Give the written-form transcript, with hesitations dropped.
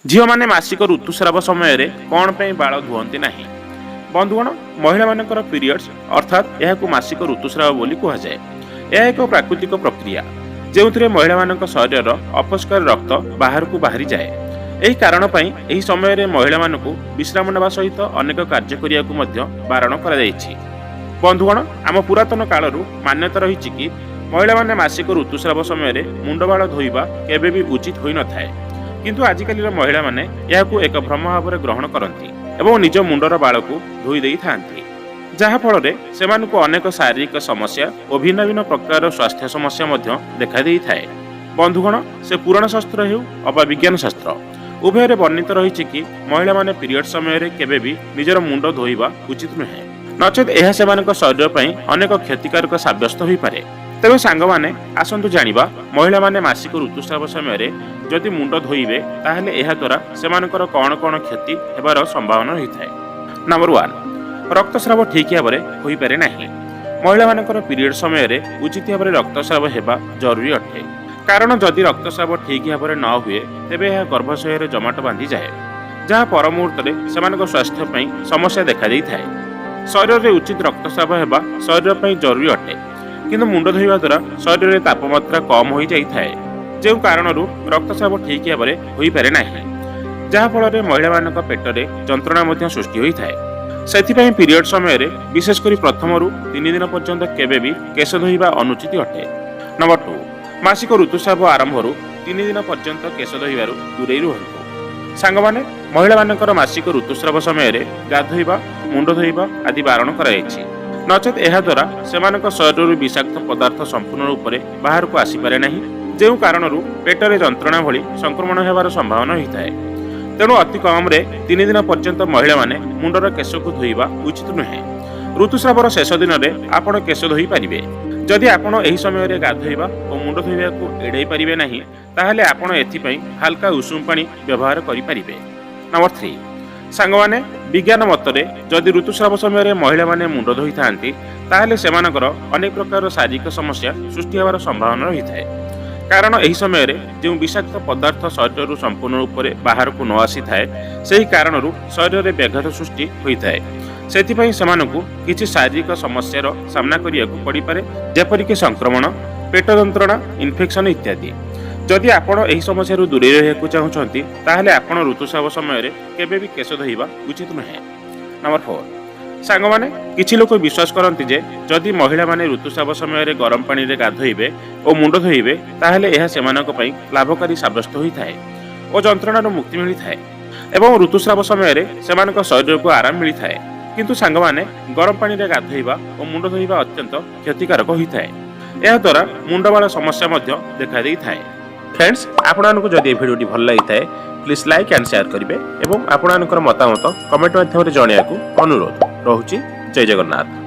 झील मैंने मासिक ऋतुस्राव समय कौन पे बाल धुअंती नहीं। बंधुगण, महिला मानकर पीरियड्स अर्थात यह मासिक ऋतुस्राव बोली कहुए। यह एक प्राकृतिक प्रक्रिया जो महिला मान शरीर अपरिष्कार रक्त बाहर को बाहरी जाए। यही कारण यही समय महिला मानक विश्राम नेवा सहित अनेक कार्य करने को बारण कर। बंधुगण, आम पुरातन कालू मान्यता रही कि महिला माने मासिक ऋतुस्राव समय मुंड बाल धोइबा केबे भी उचित होई न थाए। किंतु आजिकाली महिला माने यहाकू एक भ्रम भाव ग्रहण करती एवं निज मुंडर बाल को धोई देई थांती, जहा फल से अनेक शारीरिक समस्या और भिन्न भिन्न प्रकार स्वास्थ्य समस्या देखा देई थाए। बंधुगण, से पुराण शास्त्र हेउ अबा विज्ञान शास्त्र उभय वर्णित रही कि महिला माने पीरियड समय केबे भी निजर मुंड धोइबा उचित नुहे, नचेत यह सेमानक शरीर पई अनेक क्षतिकारक साब्यस्त होई पारे। तेणु सांग माने आसंतु जानिबा महिला माने मासिक ऋतुस्राव समय जदि मुंड धोइबे ताहले एहा द्वारा सेमानकर कौन कौन क्षति हेबार संभावना रही थाए। नंबर 1, रक्तस्राव ठीक भाव होई पारे नाही। महिला मानकर पीरियड समय उचित भाव रक्तस्राव हेबा जरूरी अटे, कारण जदि रक्तस्राव ठीक भाव न हुए तेबे यह गर्भाशय जमाट बांधि जाए, जहाँ पर मुहूर्त में स्वास्थ्य पई समस्या देखा देई थाए। शरीर में उचित रक्तस्राव हेबा शरीर पई जरूरी अटे, किंतु मुंड धोइबा द्वारा शरीर में तापमात्रा कम हो जाए, जो कारण रक्तस्राव ठीक भाव होई पारे नाही, जहा फल महिला मानक पेटरे जंत्रणा सृष्टि होता है। सेथिपाई पीरियड समय विशेषकर प्रथम 3 दिन पर्यंत केबे भी केश धोइबा अनुचित अटे। नंबर 2, मासिक ऋतुस्राव आरंभ 3 दिन पर्यंत केश धोइबारु दूरे रुहंतु। सांगमाने महिला मानकर मासिक ऋतुस्राव समय गाधोइबा, मुंड धोइबा आदि बारण कराଯାଇଛି, नचेत यह द्वारा सेमानक शरीर विषाक्त पदार्थ संपूर्ण रूप से बाहर को आसीपारे नहीं, जो कारण पेटरे जंत्रणा भली संक्रमण होबार संभावना होता है। तेणु अति कम 3 दिन पर्यंत महिला माने मुंडर केश को धोइबा उचित नुहे। ऋतुस्रावर शेष दिन में आपण केश धोई पारिबे। जदि आपण एही समय गाधोइबा और मुंड धोइबा को एड़ाई पारिबे नहीं, ताहले आपण एथिपई हल्का उषुम पानी व्यवहार करि पारिबे। नंबर 3, सांगमाने विज्ञान मतरे जदि ऋतुस्राव समय महिला माने मुंड धोई थांती ताहले सेमानकर अनेक प्रकार शारीरिक समस्या सृष्टि होबार संभावना रही थाए, कारण एही समय जो विषाक्त पदार्थ शरीर संपूर्ण रूप से बाहर को न आसी थाए, सही कारण शरीर में व्याघात सृष्टि होता है। सेथिपई सेमानकु किछि शारीरिक समस्यार सामना करिया को पड़ी पारे, जेपरिक संक्रमण, पेट जंत्रणा, इन्फेक्शन इत्यादि। जदि आपण एही समस्या दूरे रहिବାକୁ चाहुछंती ताहले आपण ऋतुस्राव समय केबे भी केश धोइबा उचित नुहे। नंबर 4, सांगमाने किछि लोक विश्वास करती जे जदि महिला माने ऋतुस्राव समय गरम पानी रे गाधोइबे और मुंड धोइबे ताहले एहा सेमानक पई लाभकारी साब्यस्त होई थाए और जंत्रणार मुक्ति मिली थाए एवं ऋतुस्राव समय सेमानक शरीर को आराम मिली थाए। किंतु सांगमाने गरम पानी रे गाधोइबा और मुंड धोइबा अत्यंत क्षतिकारक होई थाए। एहा द्वारा मुंड बाल समस्या देखा देई थाए। फ्रेंड्स, आपको जदि भिडियोटी भल लगी थाए प्लीज लाइक एंड शेयर करेंगे और आपणकर मतामत कमेंट माध्यम जनवाक अनुरोध। रहुछि। जय जगन्नाथ।